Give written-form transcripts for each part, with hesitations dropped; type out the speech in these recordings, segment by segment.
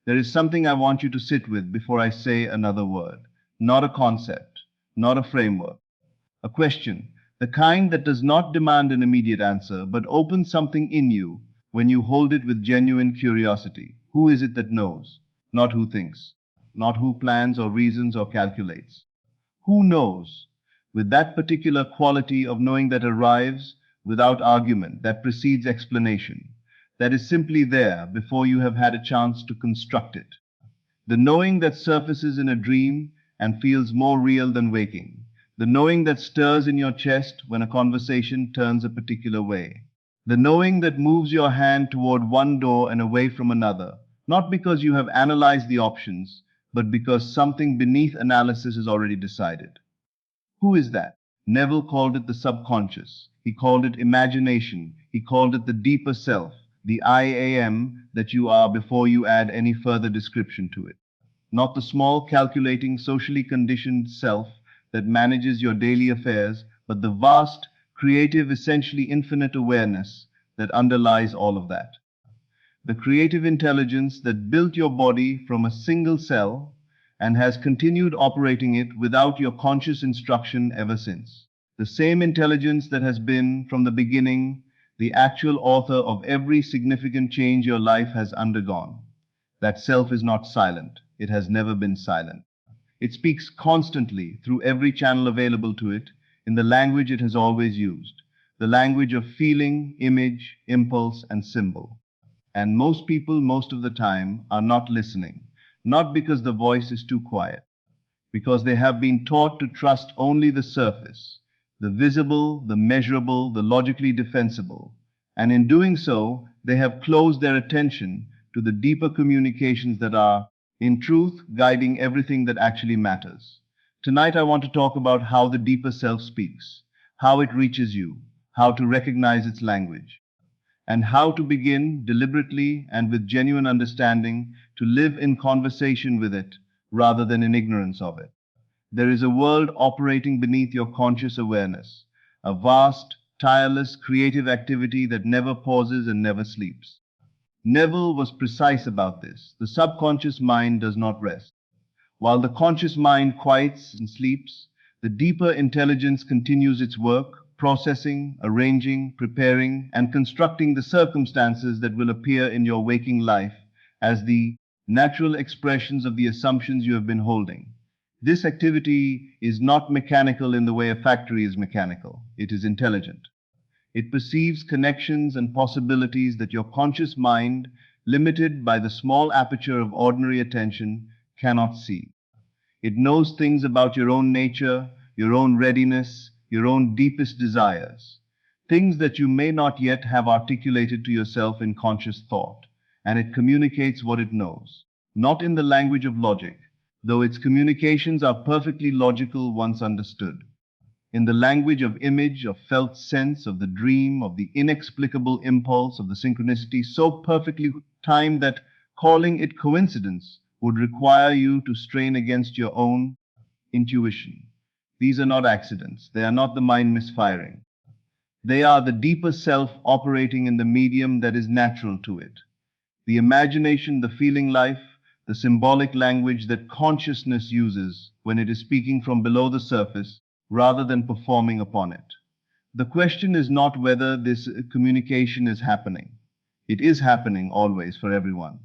There is something I want you to sit with before I say another word. Not a concept, not a framework. A question, the kind that does not demand an immediate answer, but opens something in you when you hold it with genuine curiosity. Who is it that knows? Not who thinks, not who plans or reasons or calculates. Who knows? With that particular quality of knowing that arrives without argument, that precedes explanation, that is simply there before you have had a chance to construct it. The knowing that surfaces in a dream and feels more real than waking. The knowing that stirs in your chest when a conversation turns a particular way. The knowing that moves your hand toward one door and away from another, not because you have analyzed the options, but because something beneath analysis is already decided. Who is that? Neville called it the subconscious. He called it imagination. He called it the deeper self, the I am that you are before you add any further description to it. Not the small, calculating, socially conditioned self that manages your daily affairs, but the vast, creative, essentially infinite awareness that underlies all of that. The creative intelligence that built your body from a single cell and has continued operating it without your conscious instruction ever since. The same intelligence that has been, from the beginning, the actual author of every significant change your life has undergone. That self is not silent. It has never been silent. It speaks constantly through every channel available to it in the language it has always used, the language of feeling, image, impulse, and symbol. And most people, most of the time, are not listening, not because the voice is too quiet, because they have been taught to trust only the surface, the visible, the measurable, the logically defensible. And in doing so, they have closed their attention to the deeper communications that are, in truth, guiding everything that actually matters. Tonight I want to talk about how the deeper self speaks, how it reaches you, how to recognize its language, and how to begin deliberately and with genuine understanding to live in conversation with it rather than in ignorance of it. There is a world operating beneath your conscious awareness, a vast, tireless, creative activity that never pauses and never sleeps. Neville was precise about this. The subconscious mind does not rest. While the conscious mind quiets and sleeps, the deeper intelligence continues its work, processing, arranging, preparing, and constructing the circumstances that will appear in your waking life as the natural expressions of the assumptions you have been holding. This activity is not mechanical in the way a factory is mechanical. It is intelligent. It perceives connections and possibilities that your conscious mind, limited by the small aperture of ordinary attention, cannot see. It knows things about your own nature, your own readiness, your own deepest desires, things that you may not yet have articulated to yourself in conscious thought, and it communicates what it knows, not in the language of logic, though its communications are perfectly logical once understood, in the language of image, of felt sense, of the dream, of the inexplicable impulse, of the synchronicity so perfectly timed that calling it coincidence would require you to strain against your own intuition. These are not accidents. They are not the mind misfiring. They are the deeper self operating in the medium that is natural to it. The imagination, the feeling life, the symbolic language that consciousness uses when it is speaking from below the surface rather than performing upon it. The question is not whether this communication is happening. It is happening always for everyone.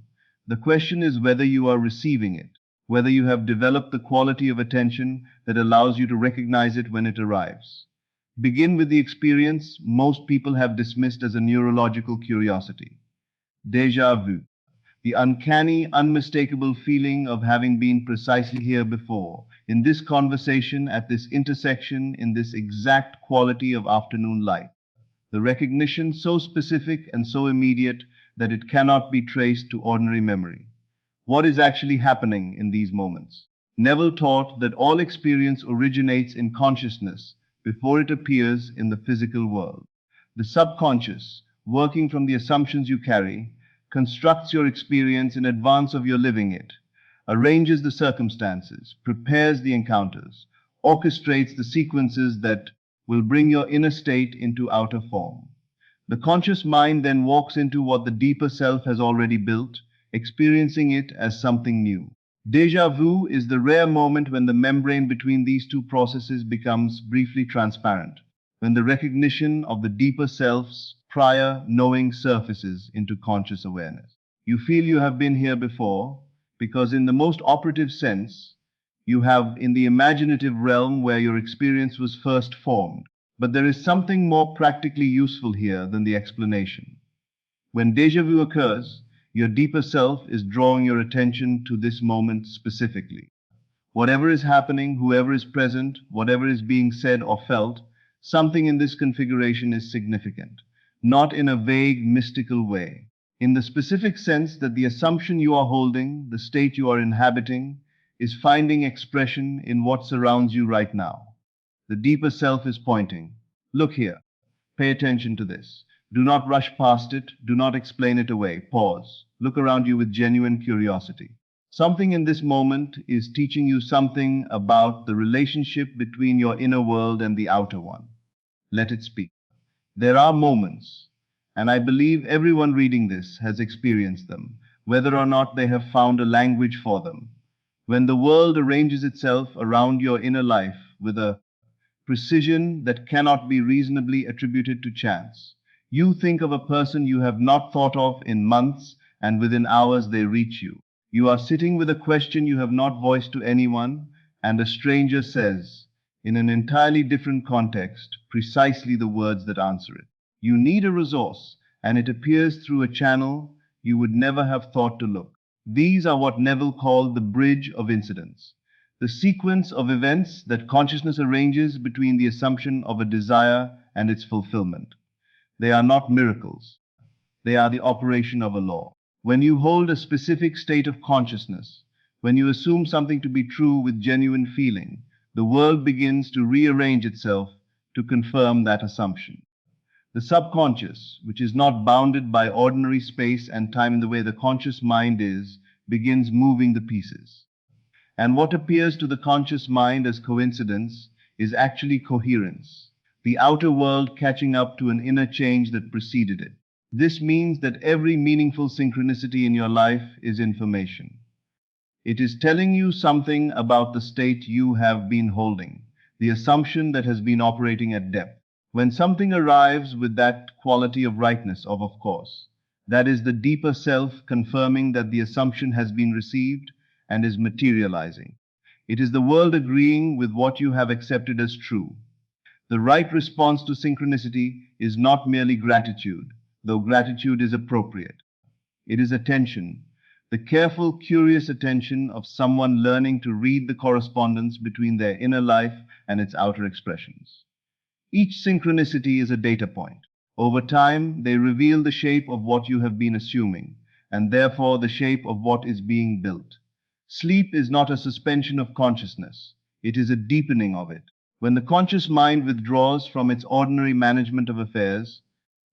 The question is whether you are receiving it, whether you have developed the quality of attention that allows you to recognize it when it arrives. Begin with the experience most people have dismissed as a neurological curiosity. Deja vu. The uncanny, unmistakable feeling of having been precisely here before, in this conversation, at this intersection, in this exact quality of afternoon light. The recognition so specific and so immediate that it cannot be traced to ordinary memory. What is actually happening in these moments? Neville taught that all experience originates in consciousness before it appears in the physical world. The subconscious, working from the assumptions you carry, constructs your experience in advance of your living it, arranges the circumstances, prepares the encounters, orchestrates the sequences that will bring your inner state into outer form. The conscious mind then walks into what the deeper self has already built, experiencing it as something new. Deja vu is the rare moment when the membrane between these two processes becomes briefly transparent, when the recognition of the deeper self's prior knowing surfaces into conscious awareness. You feel you have been here before, because in the most operative sense, you have in the imaginative realm where your experience was first formed. But there is something more practically useful here than the explanation. When deja vu occurs, your deeper self is drawing your attention to this moment specifically. Whatever is happening, whoever is present, whatever is being said or felt, something in this configuration is significant, not in a vague, mystical way. In the specific sense that the assumption you are holding, the state you are inhabiting, is finding expression in what surrounds you right now. The deeper self is pointing. Look here. Pay attention to this. Do not rush past it. Do not explain it away. Pause. Look around you with genuine curiosity. Something in this moment is teaching you something about the relationship between your inner world and the outer one. Let it speak. There are moments, and I believe everyone reading this has experienced them, whether or not they have found a language for them, when the world arranges itself around your inner life with a precision that cannot be reasonably attributed to chance. You think of a person you have not thought of in months, and within hours they reach you. You are sitting with a question you have not voiced to anyone, and a stranger says, in an entirely different context, precisely the words that answer it. You need a resource, and it appears through a channel you would never have thought to look. These are what Neville called the bridge of incidents, the sequence of events that consciousness arranges between the assumption of a desire and its fulfillment. They are not miracles. They are the operation of a law. When you hold a specific state of consciousness, when you assume something to be true with genuine feeling, the world begins to rearrange itself to confirm that assumption. The subconscious, which is not bounded by ordinary space and time in the way the conscious mind is, begins moving the pieces. And what appears to the conscious mind as coincidence is actually coherence, the outer world catching up to an inner change that preceded it. This means that every meaningful synchronicity in your life is information. It is telling you something about the state you have been holding, the assumption that has been operating at depth. When something arrives with that quality of rightness, of course, that is the deeper self confirming that the assumption has been received and is materializing. It is the world agreeing with what you have accepted as true. The right response to synchronicity is not merely gratitude, though gratitude is appropriate. It is attention, the careful, curious attention of someone learning to read the correspondence between their inner life and its outer expressions. Each synchronicity is a data point. Over time, they reveal the shape of what you have been assuming, and therefore the shape of what is being built. Sleep is not a suspension of consciousness. It is a deepening of it. When the conscious mind withdraws from its ordinary management of affairs,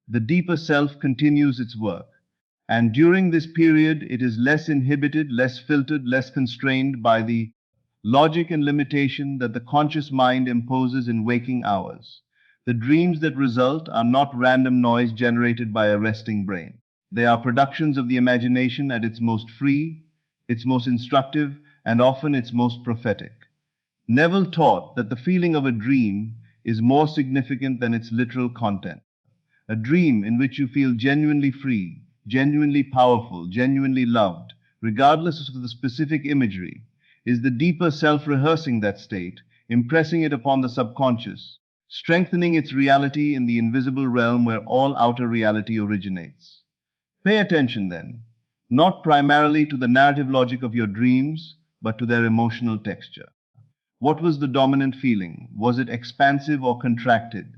the deeper self continues its work. And during this period, it is less inhibited, less filtered, less constrained by the logic and limitation that the conscious mind imposes in waking hours. The dreams that result are not random noise generated by a resting brain. They are productions of the imagination at its most free, its most instructive, and often its most prophetic. Neville taught that the feeling of a dream is more significant than its literal content. A dream in which you feel genuinely free, genuinely powerful, genuinely loved, regardless of the specific imagery, is the deeper self rehearsing that state, impressing it upon the subconscious, strengthening its reality in the invisible realm where all outer reality originates. Pay attention then, not primarily to the narrative logic of your dreams, but to their emotional texture. What was the dominant feeling? Was it expansive or contracted?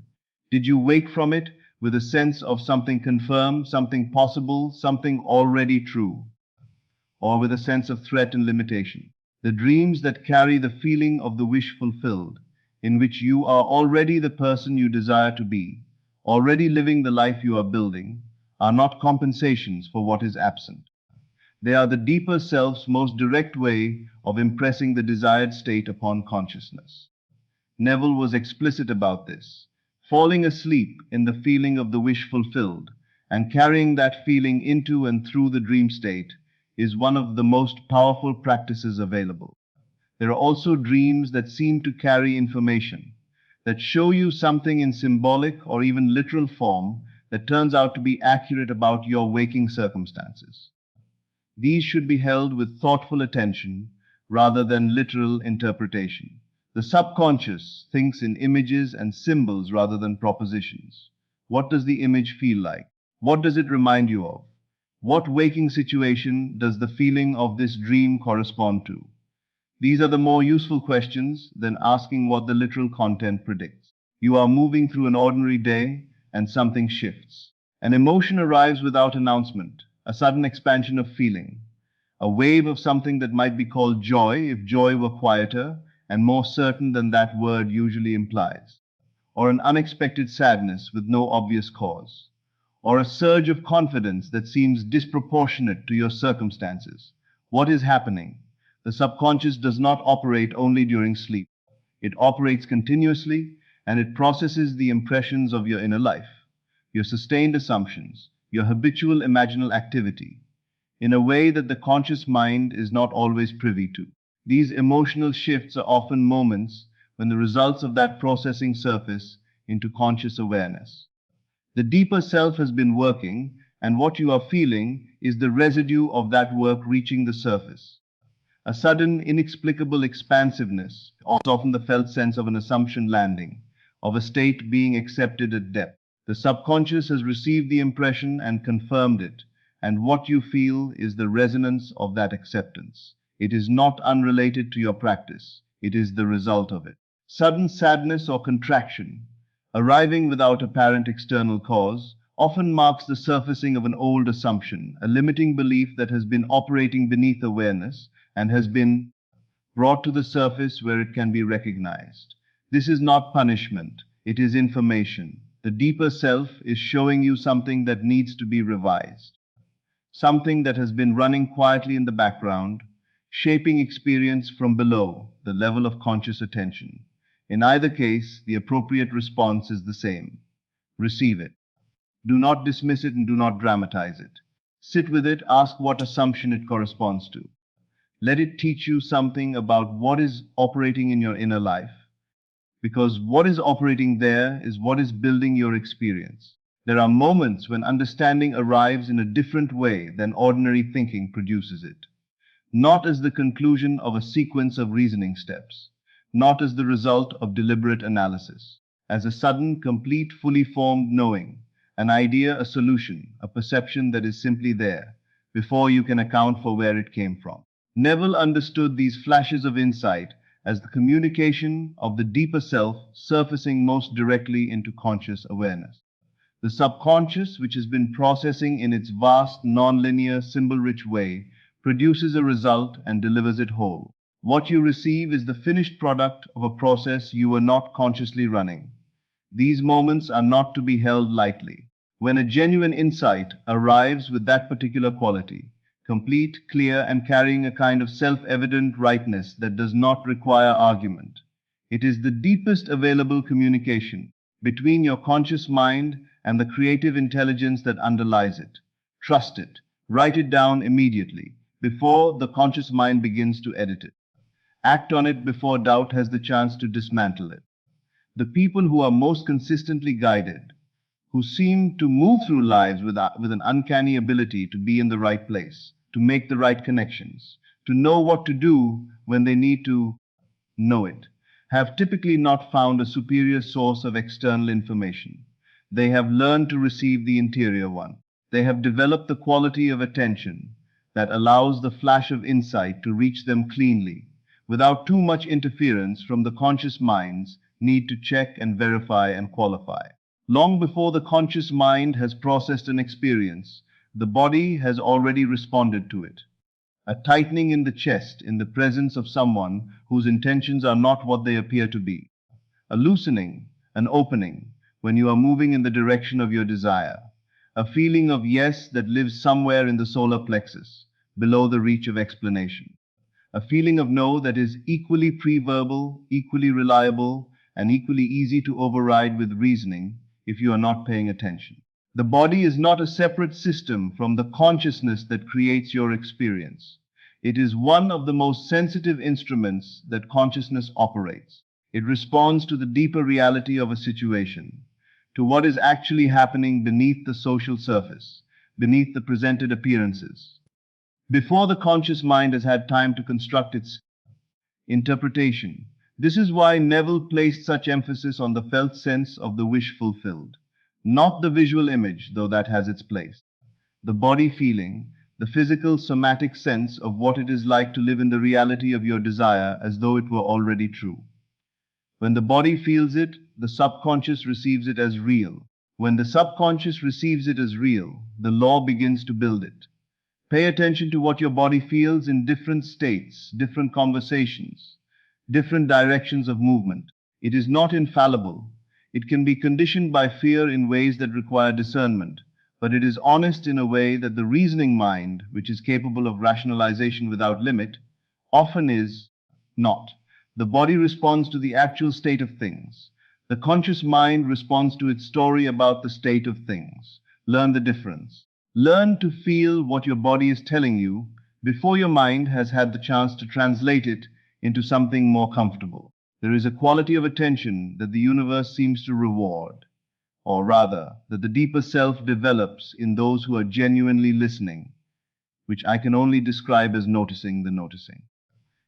Did you wake from it with a sense of something confirmed, something possible, something already true, or with a sense of threat and limitation? The dreams that carry the feeling of the wish fulfilled, in which you are already the person you desire to be, already living the life you are building, are not compensations for what is absent. They are the deeper self's most direct way of impressing the desired state upon consciousness. Neville was explicit about this, falling asleep in the feeling of the wish fulfilled, and carrying that feeling into and through the dream state is one of the most powerful practices available. There are also dreams that seem to carry information, that show you something in symbolic or even literal form that turns out to be accurate about your waking circumstances. These should be held with thoughtful attention rather than literal interpretation. The subconscious thinks in images and symbols rather than propositions. What does the image feel like? What does it remind you of? What waking situation does the feeling of this dream correspond to? These are the more useful questions than asking what the literal content predicts. You are moving through an ordinary day and something shifts. An emotion arrives without announcement, a sudden expansion of feeling, a wave of something that might be called joy if joy were quieter and more certain than that word usually implies, or an unexpected sadness with no obvious cause, or a surge of confidence that seems disproportionate to your circumstances. What is happening? The subconscious does not operate only during sleep. It operates continuously and it processes the impressions of your inner life, your sustained assumptions, your habitual imaginal activity, in a way that the conscious mind is not always privy to. These emotional shifts are often moments when the results of that processing surface into conscious awareness. The deeper self has been working, and what you are feeling is the residue of that work reaching the surface. A sudden, inexplicable expansiveness, often the felt sense of an assumption landing, of a state being accepted at depth. The subconscious has received the impression and confirmed it, and what you feel is the resonance of that acceptance. It is not unrelated to your practice, it is the result of it. Sudden sadness or contraction, arriving without apparent external cause, often marks the surfacing of an old assumption, a limiting belief that has been operating beneath awareness and has been brought to the surface where it can be recognized. This is not punishment, it is information. The deeper self is showing you something that needs to be revised, something that has been running quietly in the background, shaping experience from below the level of conscious attention. In either case, the appropriate response is the same. Receive it. Do not dismiss it and do not dramatize it. Sit with it, ask what assumption it corresponds to. Let it teach you something about what is operating in your inner life, because what is operating there is what is building your experience. There are moments when understanding arrives in a different way than ordinary thinking produces it, not as the conclusion of a sequence of reasoning steps, not as the result of deliberate analysis, as a sudden, complete, fully formed knowing, an idea, a solution, a perception that is simply there, before you can account for where it came from. Neville understood these flashes of insight as the communication of the deeper self surfacing most directly into conscious awareness. The subconscious, which has been processing in its vast, non-linear, symbol-rich way, produces a result and delivers it whole. What you receive is the finished product of a process you were not consciously running. These moments are not to be held lightly. When a genuine insight arrives with that particular quality, complete, clear, and carrying a kind of self-evident rightness that does not require argument, it is the deepest available communication between your conscious mind and the creative intelligence that underlies it. Trust it. Write it down immediately, before the conscious mind begins to edit it. Act on it before doubt has the chance to dismantle it. The people who are most consistently guided, who seem to move through lives with an uncanny ability to be in the right place, to make the right connections, to know what to do when they need to know it, have typically not found a superior source of external information. They have learned to receive the interior one. They have developed the quality of attention that allows the flash of insight to reach them cleanly, without too much interference from the conscious mind's need to check and verify and qualify. Long before the conscious mind has processed an experience, the body has already responded to it. A tightening in the chest in the presence of someone whose intentions are not what they appear to be. A loosening, an opening, when you are moving in the direction of your desire. A feeling of yes that lives somewhere in the solar plexus, below the reach of explanation. A feeling of no that is equally pre-verbal, equally reliable, and equally easy to override with reasoning if you are not paying attention. The body is not a separate system from the consciousness that creates your experience. It is one of the most sensitive instruments that consciousness operates. It responds to the deeper reality of a situation, to what is actually happening beneath the social surface, beneath the presented appearances, before the conscious mind has had time to construct its interpretation. This is why Neville placed such emphasis on the felt sense of the wish fulfilled, not the visual image, though that has its place. The body feeling, the physical somatic sense of what it is like to live in the reality of your desire as though it were already true. When the body feels it, the subconscious receives it as real. When the subconscious receives it as real, the law begins to build it. Pay attention to what your body feels in different states, different conversations, different directions of movement. It is not infallible. It can be conditioned by fear in ways that require discernment, but it is honest in a way that the reasoning mind, which is capable of rationalization without limit, often is not. The body responds to the actual state of things. The conscious mind responds to its story about the state of things. Learn the difference. Learn to feel what your body is telling you before your mind has had the chance to translate it into something more comfortable. There is a quality of attention that the universe seems to reward, or rather, that the deeper self develops in those who are genuinely listening, which I can only describe as noticing the noticing.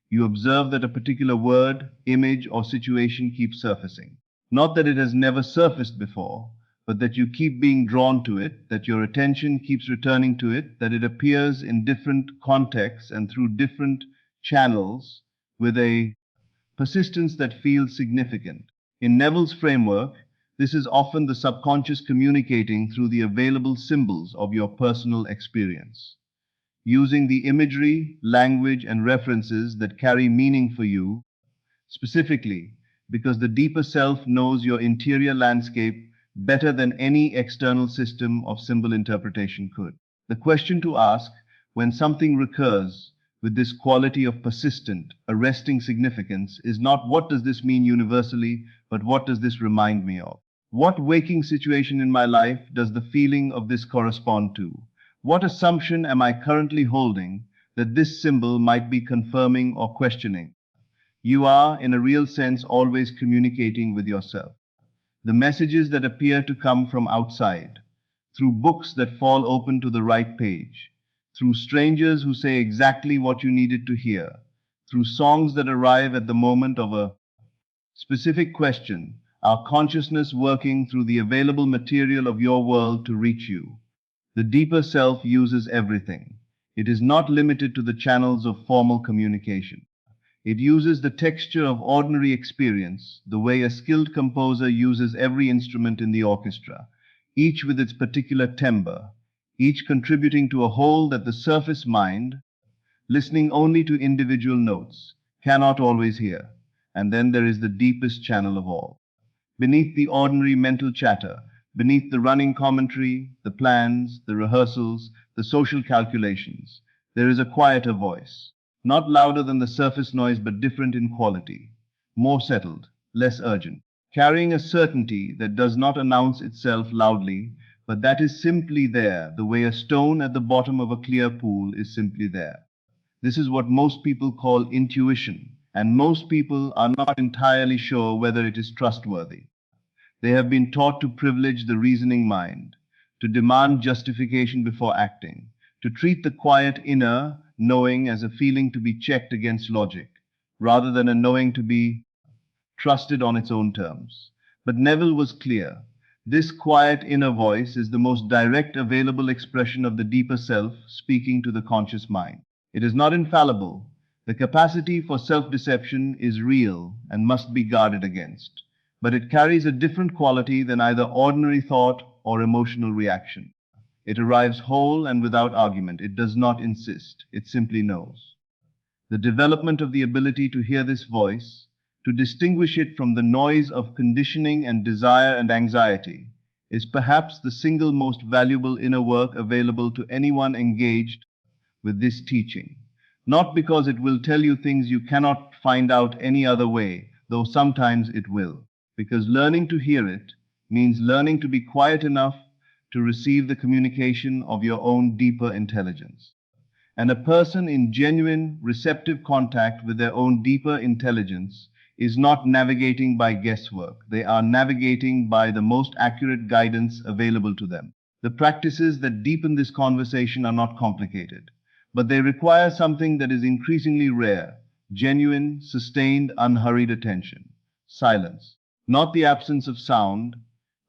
You observe that a particular word, image, or situation keeps surfacing. Not that it has never surfaced before, but that you keep being drawn to it, that your attention keeps returning to it, that it appears in different contexts and through different channels with a persistence that feels significant. In Neville's framework, this is often the subconscious communicating through the available symbols of your personal experience, using the imagery, language, and references that carry meaning for you, specifically because the deeper self knows your interior landscape better than any external system of symbol interpretation could. The question to ask when something recurs with this quality of persistent, arresting significance is not what does this mean universally, but what does this remind me of? What waking situation in my life does the feeling of this correspond to? What assumption am I currently holding that this symbol might be confirming or questioning? You are, in a real sense, always communicating with yourself. The messages that appear to come from outside, through books that fall open to the right page, through strangers who say exactly what you needed to hear, through songs that arrive at the moment of a specific question, our consciousness working through the available material of your world to reach you. The deeper self uses everything. It is not limited to the channels of formal communication. It uses the texture of ordinary experience, the way a skilled composer uses every instrument in the orchestra, each with its particular timbre, each contributing to a whole that the surface mind, listening only to individual notes, cannot always hear. And then there is the deepest channel of all. Beneath the ordinary mental chatter, beneath the running commentary, the plans, the rehearsals, the social calculations, there is a quieter voice, not louder than the surface noise but different in quality, more settled, less urgent, carrying a certainty that does not announce itself loudly, but that is simply there, the way a stone at the bottom of a clear pool is simply there. This is what most people call intuition, and most people are not entirely sure whether it is trustworthy. They have been taught to privilege the reasoning mind, to demand justification before acting, to treat the quiet inner knowing as a feeling to be checked against logic, rather than a knowing to be trusted on its own terms. But Neville was clear. This quiet inner voice is the most direct available expression of the deeper self speaking to the conscious mind. It is not infallible. The capacity for self-deception is real and must be guarded against. But it carries a different quality than either ordinary thought or emotional reaction. It arrives whole and without argument. It does not insist. It simply knows. The development of the ability to hear this voice, to distinguish it from the noise of conditioning and desire and anxiety, is perhaps the single most valuable inner work available to anyone engaged with this teaching. Not because it will tell you things you cannot find out any other way, though sometimes it will. Because learning to hear it means learning to be quiet enough to receive the communication of your own deeper intelligence. And a person in genuine, receptive contact with their own deeper intelligence is not navigating by guesswork. They are navigating by the most accurate guidance available to them. The practices that deepen this conversation are not complicated, but they require something that is increasingly rare: genuine, sustained, unhurried attention. Silence. Not the absence of sound,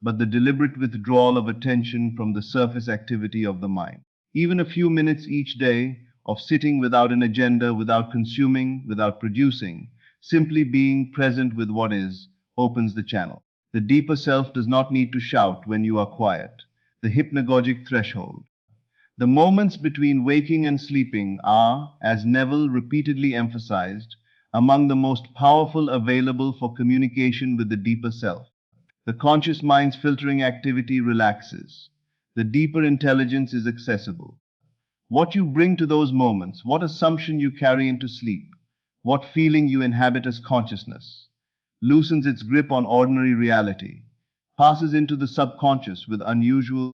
but the deliberate withdrawal of attention from the surface activity of the mind. Even a few minutes each day of sitting without an agenda, without consuming, without producing, simply being present with what is, opens the channel. The deeper self does not need to shout when you are quiet. The hypnagogic threshold. The moments between waking and sleeping are, as Neville repeatedly emphasized, among the most powerful available for communication with the deeper self. The conscious mind's filtering activity relaxes. The deeper intelligence is accessible. What you bring to those moments, what assumption you carry into sleep, what feeling you inhabit as consciousness, loosens its grip on ordinary reality, passes into the subconscious with unusual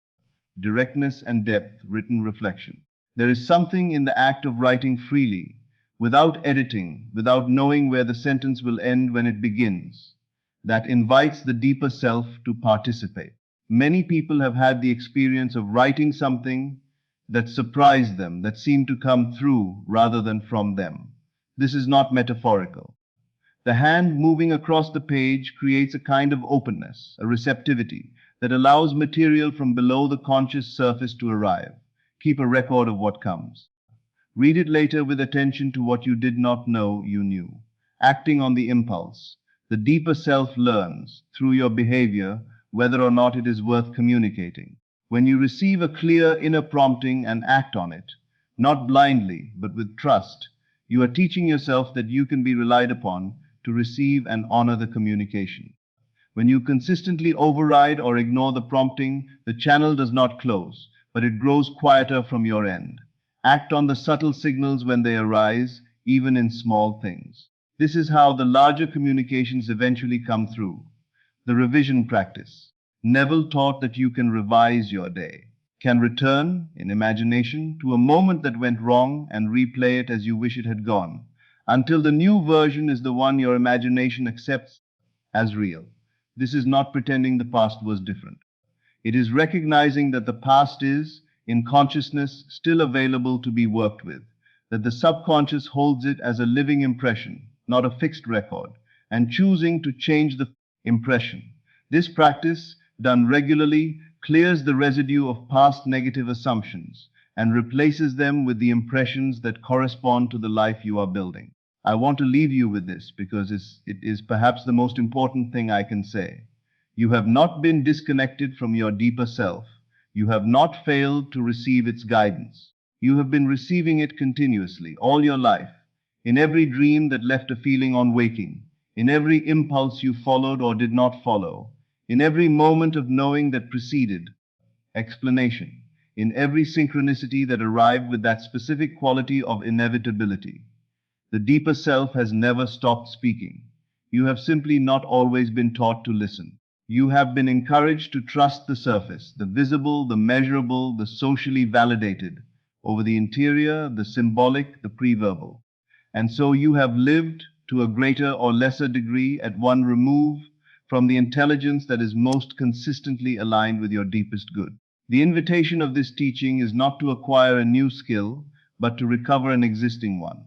directness and depth. Written reflection. There is something in the act of writing freely, without editing, without knowing where the sentence will end when it begins, that invites the deeper self to participate. Many people have had the experience of writing something that surprised them, that seemed to come through rather than from them. This is not metaphorical. The hand moving across the page creates a kind of openness, a receptivity that allows material from below the conscious surface to arrive. Keep a record of what comes. Read it later with attention to what you did not know you knew. Acting on the impulse. The deeper self learns, through your behavior, whether or not it is worth communicating. When you receive a clear inner prompting and act on it, not blindly, but with trust, you are teaching yourself that you can be relied upon to receive and honor the communication. When you consistently override or ignore the prompting, the channel does not close, but it grows quieter from your end. Act on the subtle signals when they arise, even in small things. This is how the larger communications eventually come through. The revision practice. Neville taught that you can revise your day, can return, in imagination, to a moment that went wrong and replay it as you wish it had gone, until the new version is the one your imagination accepts as real. This is not pretending the past was different. It is recognizing that the past is, in consciousness, still available to be worked with, that the subconscious holds it as a living impression, not a fixed record, and choosing to change the impression. This practice, done regularly, clears the residue of past negative assumptions and replaces them with the impressions that correspond to the life you are building. I want to leave you with this because it is perhaps the most important thing I can say. You have not been disconnected from your deeper self. You have not failed to receive its guidance. You have been receiving it continuously, all your life, in every dream that left a feeling on waking, in every impulse you followed or did not follow, in every moment of knowing that preceded explanation, in every synchronicity that arrived with that specific quality of inevitability. The deeper self has never stopped speaking. You have simply not always been taught to listen. You have been encouraged to trust the surface, the visible, the measurable, the socially validated, over the interior, the symbolic, the pre-verbal. And so you have lived, to a greater or lesser degree, at one remove from the intelligence that is most consistently aligned with your deepest good. The invitation of this teaching is not to acquire a new skill, but to recover an existing one.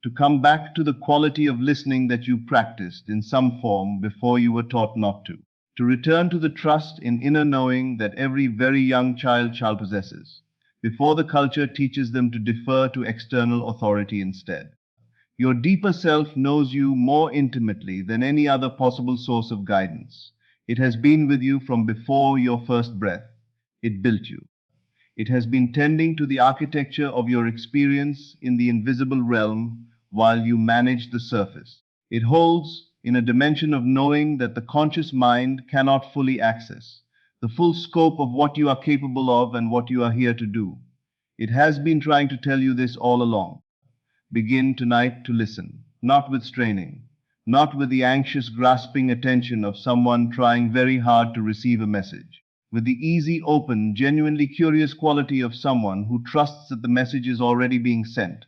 To come back to the quality of listening that you practiced in some form before you were taught not to. To return to the trust in inner knowing that every very young child possesses, before the culture teaches them to defer to external authority instead. Your deeper self knows you more intimately than any other possible source of guidance. It has been with you from before your first breath. It built you. It has been tending to the architecture of your experience in the invisible realm while you manage the surface. It holds, in a dimension of knowing that the conscious mind cannot fully access, the full scope of what you are capable of and what you are here to do. It has been trying to tell you this all along. Begin tonight to listen, not with straining, not with the anxious grasping attention of someone trying very hard to receive a message. with the easy, open, genuinely curious quality of someone who trusts that the message is already being sent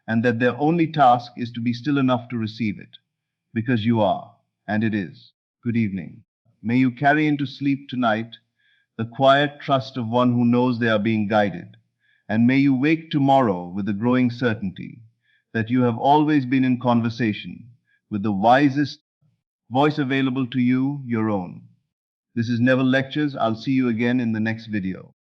and that their only task is to be still enough to receive it. Because you are, and it is. Good evening. May you carry into sleep tonight the quiet trust of one who knows they are being guided, and may you wake tomorrow with the growing certainty that you have always been in conversation with the wisest voice available to you, your own. This is Neville Lectures. I'll see you again in the next video.